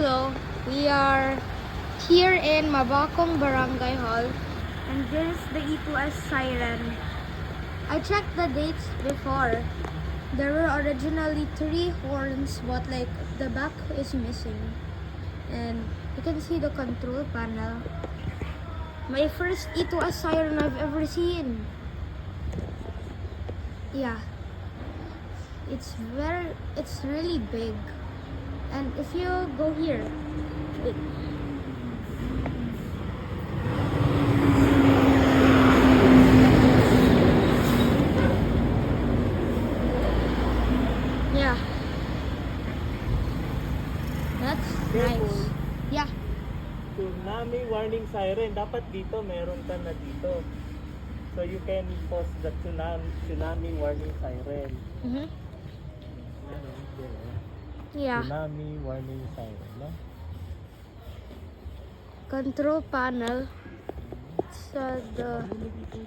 Hello, we are here in Mabakong Barangay Hall, and this is the E2S siren. I checked the dates before. There were originally 3 horns, but like the back is missing. And you can see the control panel. My first E2S siren I've ever seen. Yeah. It's really big. And if you go here, wait. Yeah. That's nice. Yeah. Tsunami warning siren. Dapat dito, meron ka na dito. So you can post the tsunami warning siren. Mm-hmm. Yeah. Tsunami warning siren, no? Control panel. So the Dito.